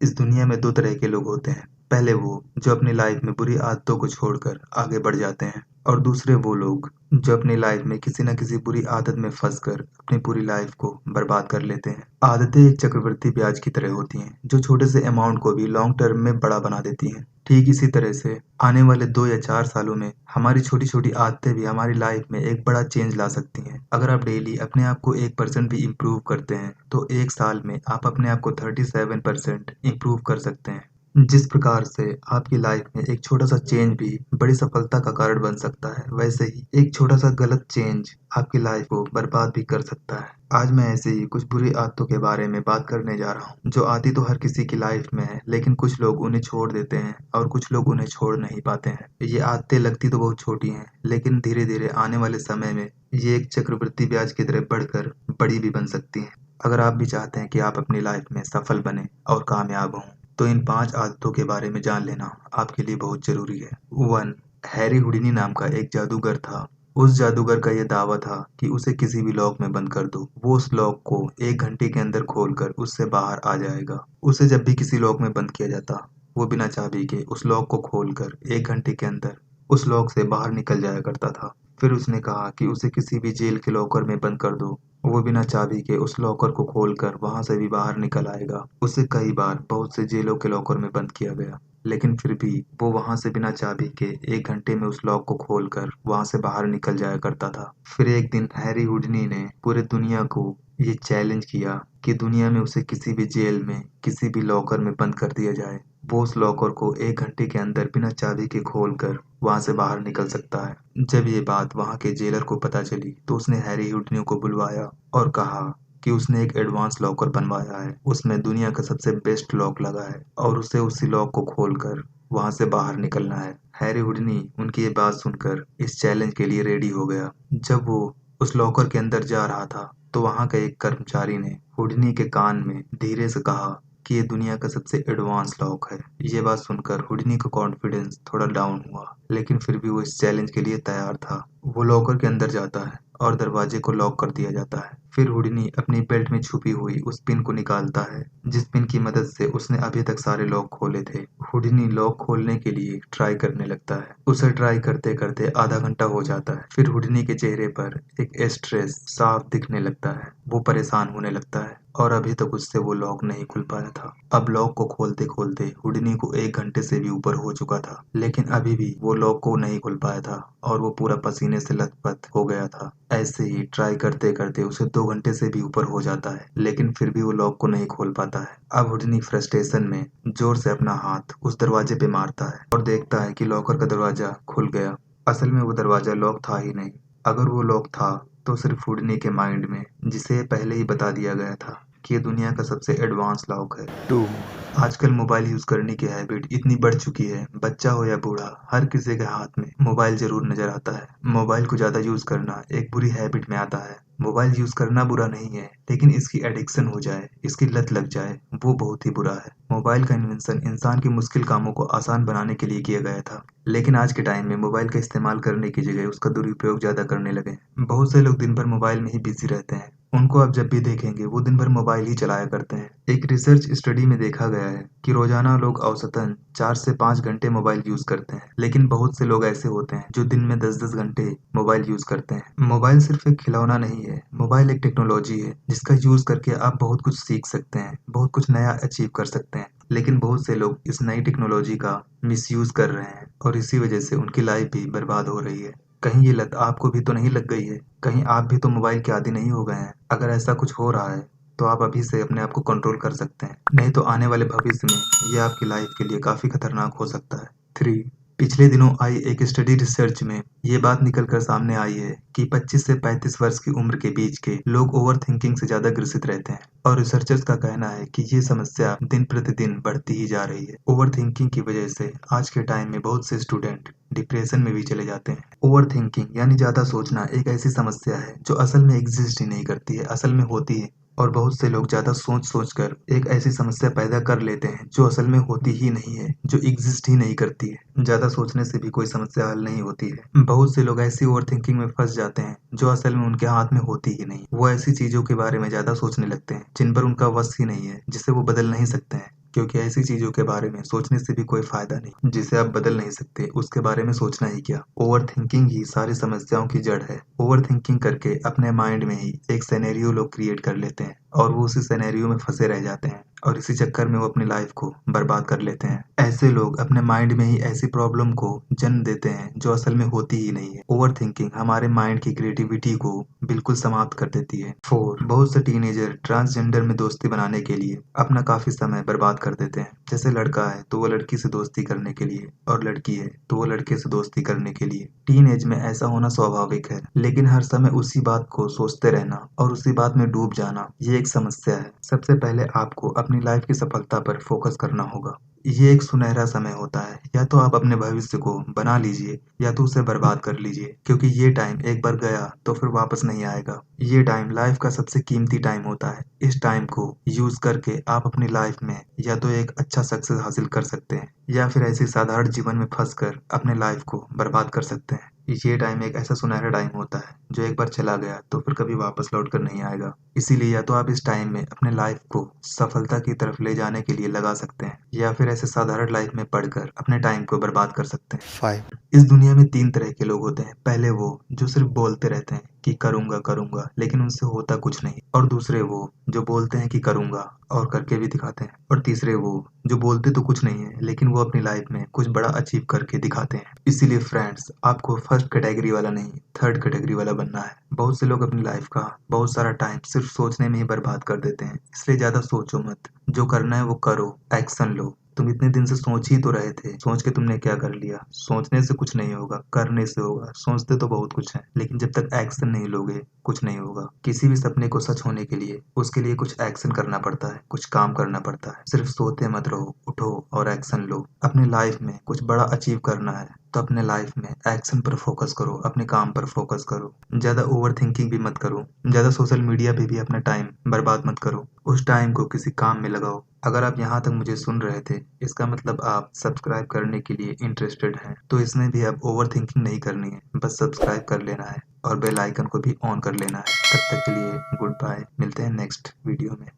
इस दुनिया में दो तरह के लोग होते हैं। पहले वो जो अपनी लाइफ में बुरी आदतों को छोड़कर आगे बढ़ जाते हैं, और दूसरे वो लोग जो अपनी लाइफ में किसी न किसी बुरी आदत में फंसकर अपनी पूरी लाइफ को बर्बाद कर लेते हैं। आदतें एक चक्रवृद्धि ब्याज की तरह होती हैं जो छोटे से अमाउंट को भी लॉन्ग टर्म में बड़ा बना देती हैं। ठीक इसी तरह से आने वाले 2 या 4 सालों में हमारी छोटी छोटी आदतें भी हमारी लाइफ में एक बड़ा चेंज ला सकती हैं। अगर आप डेली अपने आप को 1% भी इम्प्रूव करते हैं तो एक साल में आप अपने आप को 37% इम्प्रूव कर सकते हैं। जिस प्रकार से आपकी लाइफ में एक छोटा सा चेंज भी बड़ी सफलता का कारण बन सकता है, वैसे ही एक छोटा सा गलत चेंज आपकी लाइफ को बर्बाद भी कर सकता है। आज मैं ऐसे ही कुछ बुरी आदतों के बारे में बात करने जा रहा हूँ जो आती तो हर किसी की लाइफ में है, लेकिन कुछ लोग उन्हें छोड़ देते हैं और कुछ लोग उन्हें छोड़ नहीं पाते हैं। ये आदतें लगती तो बहुत छोटी हैं, लेकिन धीरे धीरे आने वाले समय में ये एक चक्रवृद्धि ब्याज की तरह बढ़कर बड़ी भी बन सकती हैं। अगर आप भी चाहते हैं कि आप अपनी लाइफ में सफल बने और कामयाब हों, तो इन 5 आदतों के बारे में जान लेना आपके लिए बहुत जरूरी है। 1. हैरी हुडिनी नाम का एक जादूगर था। उस जादूगर का यह दावा था कि उसे किसी भी लॉक में बंद कर दो, वो उस लॉक को 1 घंटे के अंदर खोलकर उससे बाहर आ जाएगा। उसे जब भी किसी लॉक में बंद किया जाता, वो बिना चाबी के उस लॉक को खोलकर 1 घंटे के अंदर उस लॉक से बाहर निकल जाया करता था। फिर उसने कहा कि उसे किसी भी जेल के लॉकर में बंद कर दो, वो बिना चाबी के उस लॉकर को खोलकर वहां से भी बाहर निकल आएगा। उसे कई बार बहुत से जेलों के लॉकर में बंद किया गया, लेकिन फिर भी वो वहां से बिना चाबी के 1 घंटे में उस लॉक को खोलकर वहां से बाहर निकल जाया करता था। फिर एक दिन हैरी हुडनी ने पूरे दुनिया को ये चैलेंज किया कि दुनिया में उसे किसी भी जेल में किसी भी लॉकर में बंद कर दिया जाए, वो उस लॉकर को 1 घंटे के अंदर बिना चाबी के खोलकर वहां से बाहर निकल सकता है। जब ये बात वहां के जेलर को पता चली तो उसने हैरी हुडनी को बुलवाया और कहा कि उसने एक एडवांस लॉकर बनवाया है, उसमें दुनिया का सबसे बेस्ट लॉक लगा है और उसे उसी लॉक को खोलकर वहां से बाहर निकलना है। हैरी हुडनी उनकी ये बात सुनकर इस चैलेंज के लिए रेडी हो गया। जब वो उस लॉकर के अंदर जा रहा था तो वहां का एक कर्मचारी ने हुडनी के कान में धीरे से कहा कि ये दुनिया का सबसे एडवांस लॉक है। ये बात सुनकर हुडनी का कॉन्फिडेंस थोड़ा डाउन हुआ, लेकिन फिर भी वो इस चैलेंज के लिए तैयार था। वो लॉकर के अंदर जाता है और दरवाजे को लॉक कर दिया जाता है। फिर हुडनी अपनी बेल्ट में छुपी हुई उस पिन को निकालता है जिस पिन की मदद से उसने अभी तक सारे लॉक खोले थे। हुडनी लॉक खोलने के लिए ट्राई करने लगता है। उसे ट्राई करते करते आधा घंटा हो जाता है। फिर हुडनी के चेहरे पर एक स्ट्रेस साफ दिखने लगता है। वो परेशान होने लगता है और अभी तक उससे वो लॉक नहीं खुल पाया था। अब लॉक को खोलते खोलते हुडनी को 1 घंटे से भी ऊपर हो चुका था, लेकिन अभी भी वो लॉक को नहीं खुल पाया था और वो पूरा पसीने से लथपथ हो गया था। ऐसे ही ट्राई करते करते उसे 2 घंटे से भी ऊपर हो जाता है, लेकिन फिर भी वो लॉक को नहीं खोल पाता है। अब हुडनी फ्रस्ट्रेशन में जोर से अपना हाथ उस दरवाजे पे मारता है और देखता है कि लॉकर का दरवाजा खुल गया। असल में वो दरवाजा लॉक था ही नहीं। अगर वो लॉक था तो सिर्फ हुडनी के माइंड में, जिसे पहले ही बता दिया गया था कि ये दुनिया का सबसे एडवांस लॉक है। 2. आजकल मोबाइल यूज करने की हैबिट इतनी बढ़ चुकी है, बच्चा हो या बूढ़ा हर किसी के हाथ में मोबाइल जरूर नजर आता है। मोबाइल को ज्यादा यूज करना एक बुरी हैबिट में आता है। मोबाइल यूज करना बुरा नहीं है, लेकिन इसकी एडिक्शन हो जाए, इसकी लत लग जाए, वो बहुत ही बुरा है। मोबाइल का इन्वेंशन इंसान के मुश्किल कामों को आसान बनाने के लिए किया गया था, लेकिन आज के टाइम में मोबाइल का इस्तेमाल करने की जगह उसका दुरुपयोग ज्यादा करने लगे। बहुत से लोग दिन भर मोबाइल में ही बिजी रहते हैं। उनको आप जब भी देखेंगे वो दिन भर मोबाइल ही चलाया करते हैं। एक रिसर्च स्टडी में देखा गया है कि रोजाना लोग औसतन 4 से 5 घंटे मोबाइल यूज करते हैं, लेकिन बहुत से लोग ऐसे होते हैं जो दिन में 10-10 घंटे मोबाइल यूज करते हैं। मोबाइल सिर्फ एक खिलौना नहीं है, मोबाइल एक टेक्नोलॉजी है जिसका यूज करके आप बहुत कुछ सीख सकते हैं, बहुत कुछ नया अचीव कर सकते हैं। लेकिन बहुत से लोग इस नई टेक्नोलॉजी का मिसयूज कर रहे हैं और इसी वजह से उनकी लाइफ भी बर्बाद हो रही है। कहीं ये लत आपको भी तो नहीं लग गई है? कहीं आप भी तो मोबाइल के आदी नहीं हो गए हैं? अगर ऐसा कुछ हो रहा है तो आप अभी से अपने आप को कंट्रोल कर सकते हैं, नहीं तो आने वाले भविष्य में ये आपकी लाइफ के लिए काफी खतरनाक हो सकता है। 3. पिछले दिनों आई एक स्टडी रिसर्च में ये बात निकल कर सामने आई है कि 25 से 35 वर्ष की उम्र के बीच के लोग ओवर थिंकिंग से ज्यादा ग्रसित रहते हैं, और रिसर्चर्स का कहना है कि ये समस्या दिन प्रतिदिन बढ़ती ही जा रही है। ओवर थिंकिंग की वजह से आज के टाइम में बहुत से स्टूडेंट डिप्रेशन में भी चले जाते हैं। ओवर थिंकिंग यानी ज्यादा सोचना एक ऐसी समस्या है जो असल में एग्जिस्ट ही नहीं करती है, असल में होती है, और बहुत से लोग ज्यादा सोच सोच कर एक ऐसी समस्या पैदा कर लेते हैं जो असल में होती ही नहीं है, जो एग्जिस्ट ही नहीं करती है। ज्यादा सोचने से भी कोई समस्या हल नहीं होती है। बहुत से लोग ऐसी ओवर थिंकिंग में फंस जाते हैं जो असल में उनके हाथ में होती ही नहीं। वो ऐसी चीजों के बारे में ज्यादा सोचने लगते हैं जिन पर उनका वश ही नहीं है, जिसे वो बदल नहीं सकते हैं। क्योंकि ऐसी चीजों के बारे में सोचने से भी कोई फायदा नहीं जिसे आप बदल नहीं सकते, उसके बारे में सोचना ही क्या। ओवर थिंकिंग ही सारी समस्याओं की जड़ है। ओवर थिंकिंग करके अपने माइंड में ही एक सिनेरियो लोग क्रिएट कर लेते हैं और वो उसी सिनेरियो में फंसे रह जाते हैं और इसी चक्कर में वो अपनी लाइफ को बर्बाद कर लेते हैं। ऐसे लोग अपने माइंड में ही ऐसी प्रॉब्लम को जन्म देते हैं जो असल में होती ही नहीं है। ओवर थिंकिंग हमारे माइंड की क्रिएटिविटी को बिल्कुल समाप्त कर देती है। 4 बहुत से टीनेजर ट्रांसजेंडर में दोस्ती बनाने के लिए अपना काफी समय बर्बाद कर देते हैं। जैसे लड़का है तो वो लड़की से दोस्ती करने के लिए और लड़की है तो वो लड़के से दोस्ती करने के लिए। टीन एज में ऐसा होना स्वाभाविक है, लेकिन हर समय उसी बात को सोचते रहना और उसी बात में डूब जाना ये एक समस्या है। सबसे पहले आपको अपनी लाइफ की सफलता पर फोकस करना होगा। ये एक सुनहरा समय होता है, या तो आप अपने भविष्य को बना लीजिए या तो उसे बर्बाद कर लीजिए, क्योंकि ये टाइम एक बार गया तो फिर वापस नहीं आएगा। ये टाइम लाइफ का सबसे कीमती टाइम होता है। इस टाइम को यूज करके आप अपनी लाइफ में या तो एक अच्छा सक्सेस हासिल कर सकते हैं या फिर ऐसे साधारण जीवन में फंसकर अपने लाइफ को बर्बाद कर सकते हैं। ये टाइम एक ऐसा सुनहरा टाइम होता है जो एक बार चला गया तो फिर कभी वापस लौट कर नहीं आएगा। इसीलिए या तो आप इस टाइम में अपने लाइफ को सफलता की तरफ ले जाने के लिए लगा सकते हैं या फिर ऐसे साधारण लाइफ में पढ़कर अपने टाइम को बर्बाद कर सकते हैं। 5 इस दुनिया में 3 तरह के लोग होते हैं। पहले वो जो सिर्फ बोलते रहते हैं कि करूंगा करूंगा, लेकिन उनसे होता कुछ नहीं। और दूसरे वो जो बोलते हैं कि करूंगा और करके भी दिखाते हैं। और तीसरे वो जो बोलते तो कुछ नहीं है लेकिन वो अपनी लाइफ में कुछ बड़ा अचीव करके दिखाते हैं। इसीलिए फ्रेंड्स, आपको फर्स्ट कैटेगरी वाला नहीं, थर्ड कैटेगरी वाला बनना है। बहुत से लोग अपनी लाइफ का बहुत सारा टाइम सिर्फ सोचने में ही बर्बाद कर देते हैं। इसलिए ज्यादा सोचो मत, जो करना है वो करो, एक्शन लो। तुम इतने दिन से सोच ही तो रहे थे, सोच के तुमने क्या कर लिया? सोचने से कुछ नहीं होगा, करने से होगा। सोचते तो बहुत कुछ है, लेकिन जब तक एक्शन नहीं लोगे कुछ नहीं होगा। किसी भी सपने को सच होने के लिए उसके लिए कुछ एक्शन करना पड़ता है, कुछ काम करना पड़ता है। सिर्फ सोते मत रहो, उठो और एक्शन लो। अपनी लाइफ में कुछ बड़ा अचीव करना है तो अपने लाइफ में एक्शन पर फोकस करो, अपने काम पर फोकस करो। ज्यादा ओवर थिंकिंग भी मत करो, ज्यादा सोशल मीडिया पे भी अपना टाइम बर्बाद मत करो। उस टाइम को किसी काम में लगाओ। अगर आप यहाँ तक मुझे सुन रहे थे, इसका मतलब आप सब्सक्राइब करने के लिए इंटरेस्टेड हैं। तो इसमें भी अब ओवर थिंकिंग नहीं करनी है, बस सब्सक्राइब कर लेना है और बेल आइकन को भी ऑन कर लेना है। तब तक के लिए गुड बाय, मिलते हैं नेक्स्ट वीडियो में।